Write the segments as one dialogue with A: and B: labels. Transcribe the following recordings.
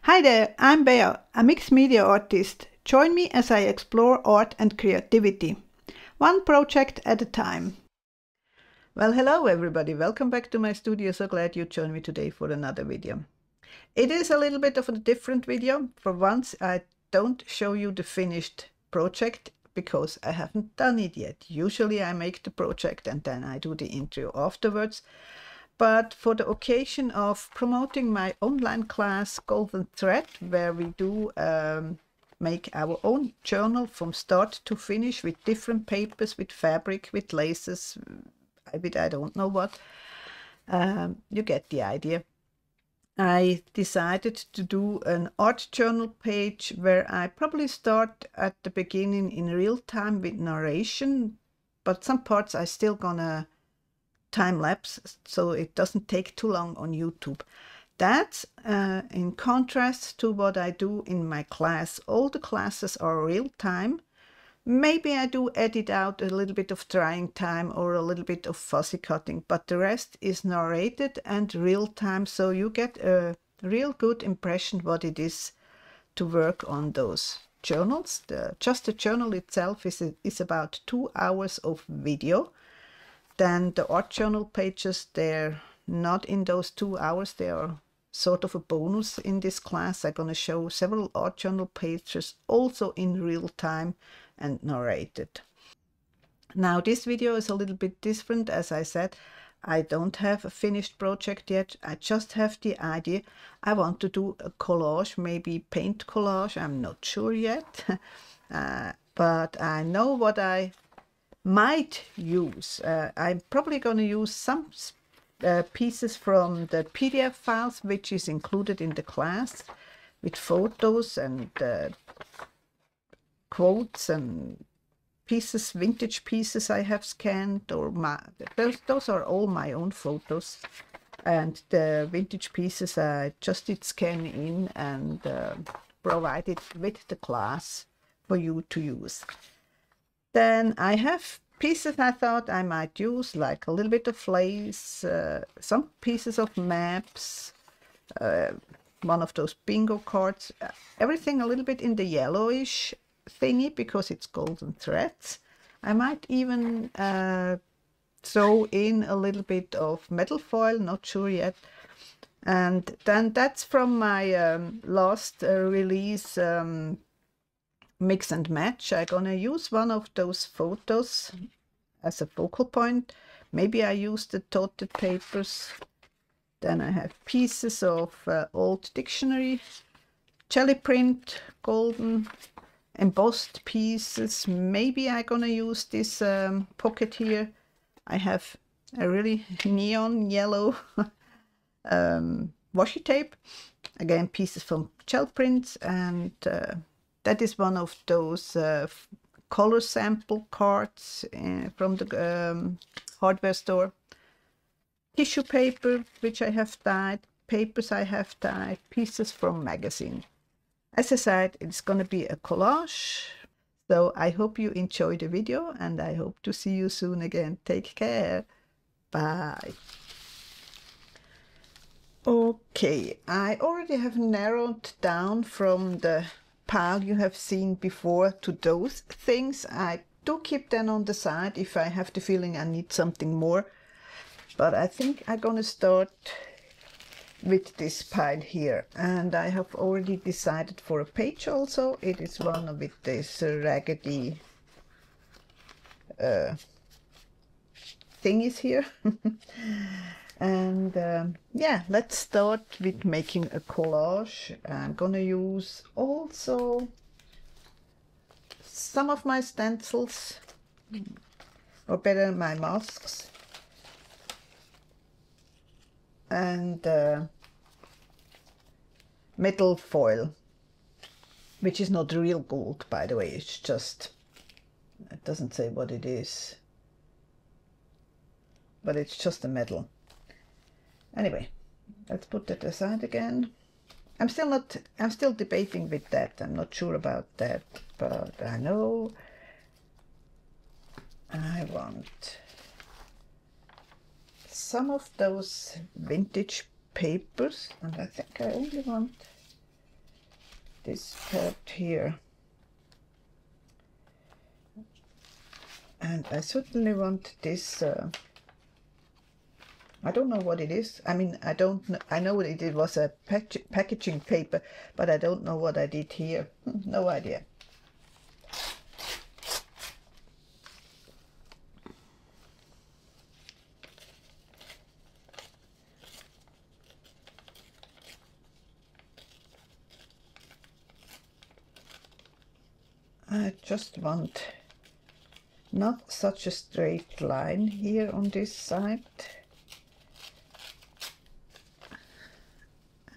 A: Hi there, I'm Bea, a mixed media artist. Join me as I explore art and creativity, one project at a time. Well, hello everybody, welcome back to my studio. So glad you joined me today for another video. It is a little bit of a different video. For once, I don't show you the finished project because I haven't done it yet. Usually I make the project and then I do the intro afterwards. But for the occasion of promoting my online class Golden Thread, where we do make our own journal from start to finish with different papers, with fabric, with laces, with I don't know what, you get the idea. I decided to do an art journal page where I probably start at the beginning in real time with narration, but some parts I still gonna time lapse so it doesn't take too long on YouTube. That's in contrast to what I do in my class. All the classes are real time. Maybe I do edit out a little bit of drying time or a little bit of fuzzy cutting, but the rest is narrated and real time, so you get a real good impression what it is to work on those journals. Just the journal itself is about 2 hours of video. Then the art journal pages, they're not in those 2 hours, they are sort of a bonus in this class. I'm going to show several art journal pages also in real time and narrated. Now this video is a little bit different. As I said, I don't have a finished project yet. I just have the idea. I want to do a collage, maybe paint collage. I'm not sure yet, but I know what I might use. I'm probably going to use some pieces from the PDF files, which is included in the class, with photos and quotes and pieces, vintage pieces I have scanned, or those are all my own photos, and the vintage pieces I just did scan in and provided with the class for you to use. Then I have pieces I thought I might use, like a little bit of lace, some pieces of maps, one of those bingo cards, everything a little bit in the yellowish thingy because it's golden threads. I might even throw in a little bit of metal foil, not sure yet. And then that's from my last release, Mix and Match. I'm gonna use one of those photos as a focal point. Maybe I use the dotted papers. Then I have pieces of old dictionary, jelly print, golden, embossed pieces. Maybe I'm gonna use this pocket here. I have a really neon yellow washi tape. Again, pieces from gel prints, and that is one of those color sample cards from the hardware store. Tissue paper, which I have dyed, papers I have dyed, pieces from magazine. As I said, it's going to be a collage. So I hope you enjoy the video, and I hope to see you soon again. Take care. Bye. Okay, I already have narrowed down from the pile you have seen before to those things. I do keep them on the side if I have the feeling I need something more, but I think I'm gonna start with this pile here, and I have already decided for a page also. It is one with this raggedy thingies here. And yeah, let's start with making a collage. I'm gonna use also some of my stencils, or better, my masks, and metal foil, which is not real gold, by the way. It's just, it doesn't say what it is, but it's just a metal. Anyway, let's put that aside again. I'm still debating with that. I'm not sure about that, but I know I want some of those vintage papers, and I think I only want this part here. And I certainly want this, I don't know what it is. I mean, I know it was a packaging paper, but I don't know what I did here. No idea. I just want not such a straight line here on this side.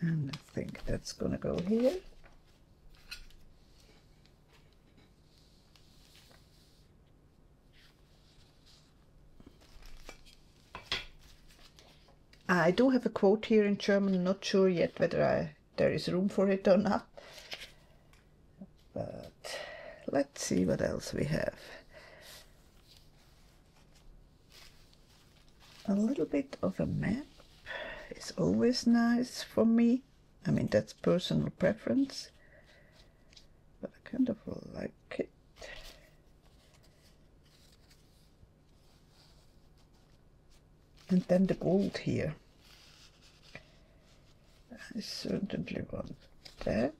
A: And I think that's gonna go here. I do have a quote here in German, not sure yet whether there is room for it or not. But let's see what else we have. A little bit of a map is always nice for me. I mean, that's personal preference, but I kind of like it. And then the gold here. I certainly want that.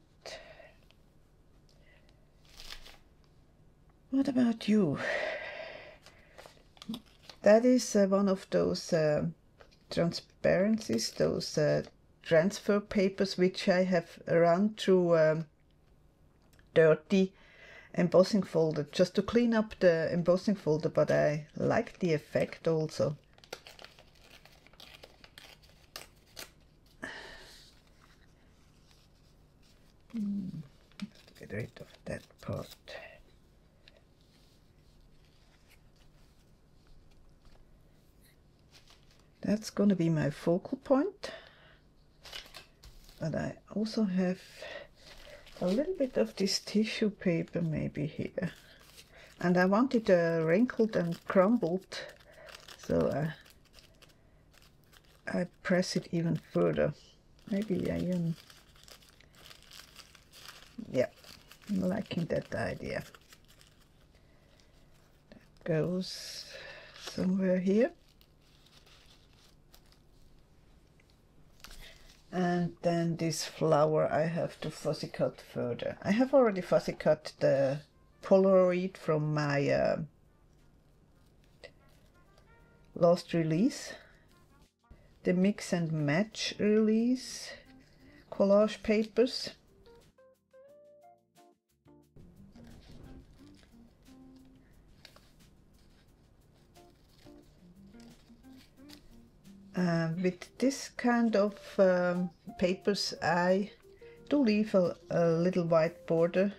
A: What about you? That is one of those transparencies, those transfer papers which I have run through dirty embossing folder just to clean up the embossing folder, but I like the effect also. Get rid of that part. That's going to be my focal point, but I also have a little bit of this tissue paper maybe here, and I want it wrinkled and crumbled, so I press it even further. Maybe I yeah, I'm liking that idea. That goes somewhere here. And then this flower I have to fussy cut further. I have already fussy cut the Polaroid from my last release, the mix and match release collage papers. With this kind of papers I do leave a little white border,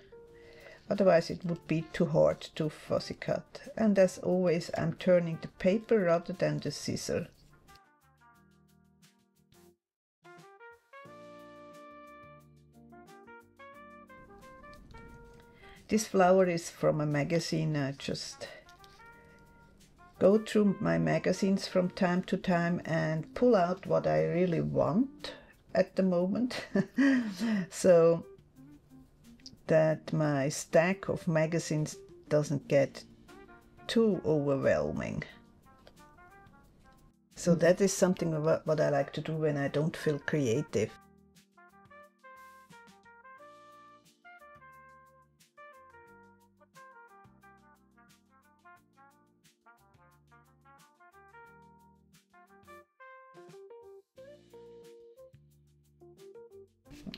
A: otherwise it would be too hard to fussy cut. And as always, I'm turning the paper rather than the scissor. This flower is from a magazine. I just go through my magazines from time to time and pull out what I really want at the moment so that my stack of magazines doesn't get too overwhelming. So that is something what I like to do when I don't feel creative.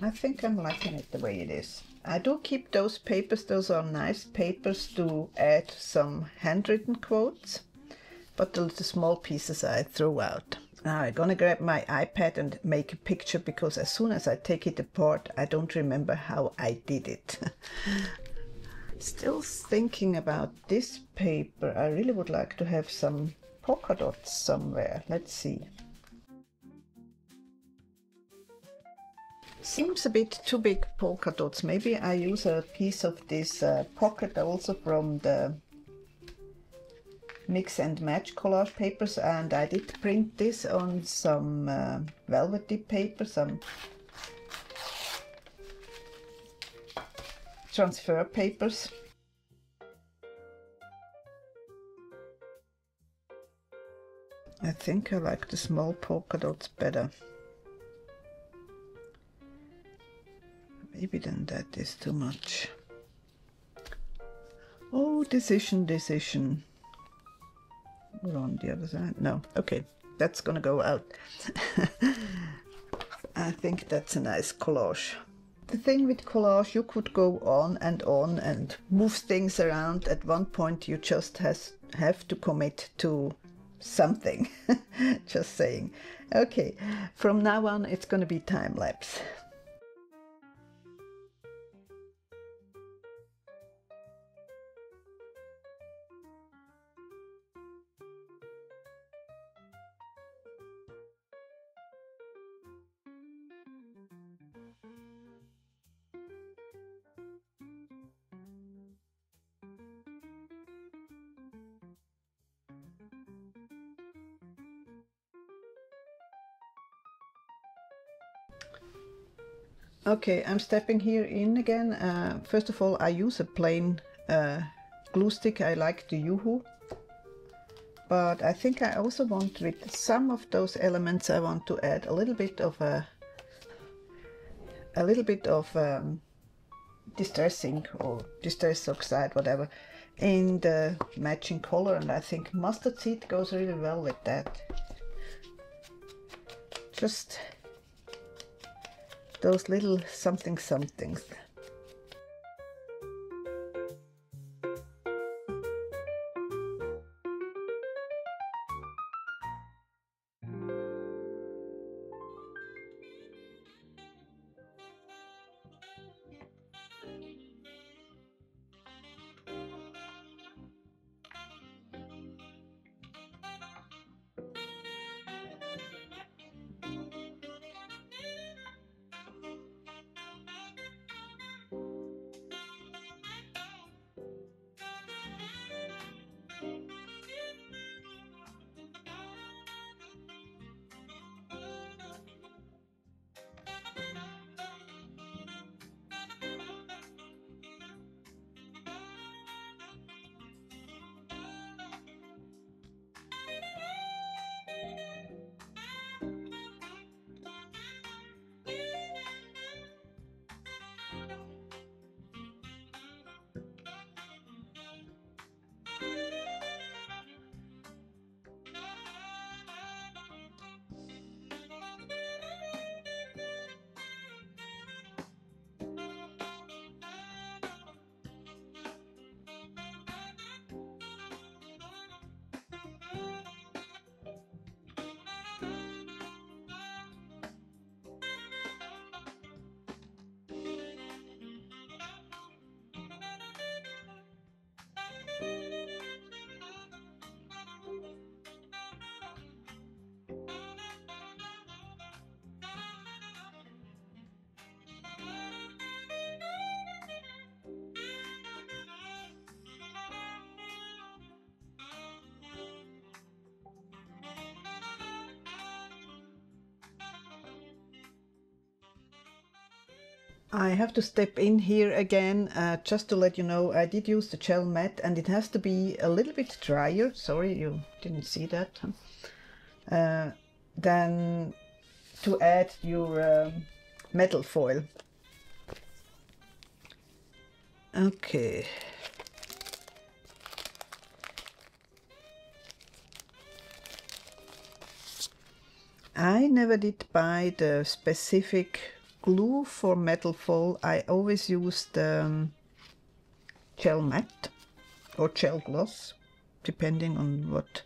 A: I think I'm liking it the way it is. I do keep those papers, those are nice papers to add some handwritten quotes, but the small pieces I throw out. Now I'm gonna grab my iPad and make a picture, because as soon as I take it apart I don't remember how I did it. Still thinking about this paper. I really would like to have some polka dots somewhere. Let's see. Seems a bit too big polka dots. Maybe I use a piece of this pocket also from the mix and match collage papers, and I did print this on some velvety paper, some transfer papers. I think I like the small polka dots better. Maybe then that is too much. Oh, decision. Or on the other side? No, okay, that's gonna go out. I think that's a nice collage. The thing with collage, you could go on and move things around. At one point you just have to commit to something. Just saying. Okay, from now on it's gonna be time lapse. Okay, I'm stepping here in again. First of all, I use a plain glue stick. I like the Yoo-hoo. But I think I also want, with some of those elements, I want to add a little bit of distress ink or distress oxide, whatever, in the matching color, and I think mustard seed goes really well with that. Just those little somethings. I have to step in here again, just to let you know, I did use the gel matte and it has to be a little bit drier, sorry you didn't see that, than to add your metal foil. Okay. I never did buy the specific glue for metal foil. I always used gel matte or gel gloss, depending on what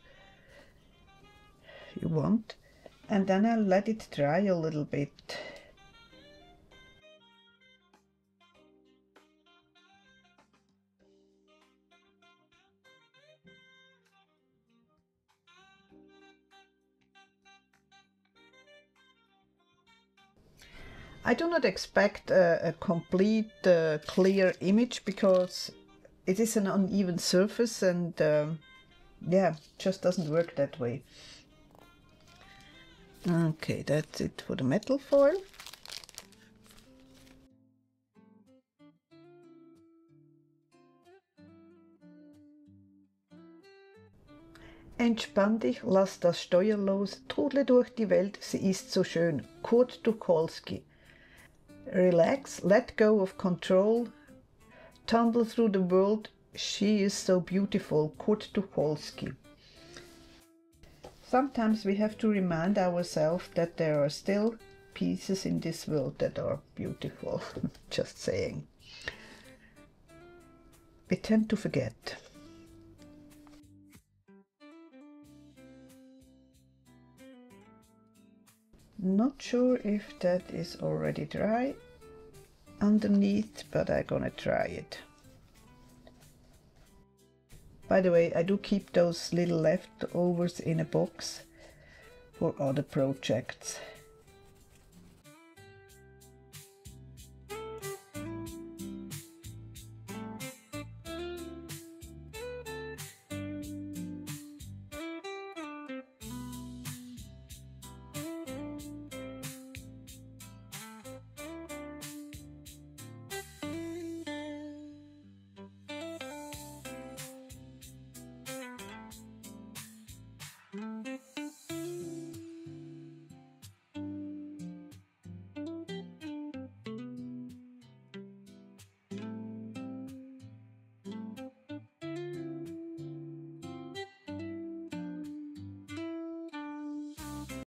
A: you want, and then I'll let it dry a little bit. I do not expect a complete clear image because it is an uneven surface and yeah, just doesn't work that way. Okay, that's it for the metal foil. Entspann dich, lass das Steuer los, trudle durch die Welt, sie ist so schön. Kurt Tucholsky. Relax, let go of control, tumble through the world, she is so beautiful. Kurt Tucholsky. Sometimes we have to remind ourselves that there are still pieces in this world that are beautiful. Just saying. We tend to forget. Not sure if that is already dry underneath, but I'm gonna try it. By the way, I do keep those little leftovers in a box for other projects.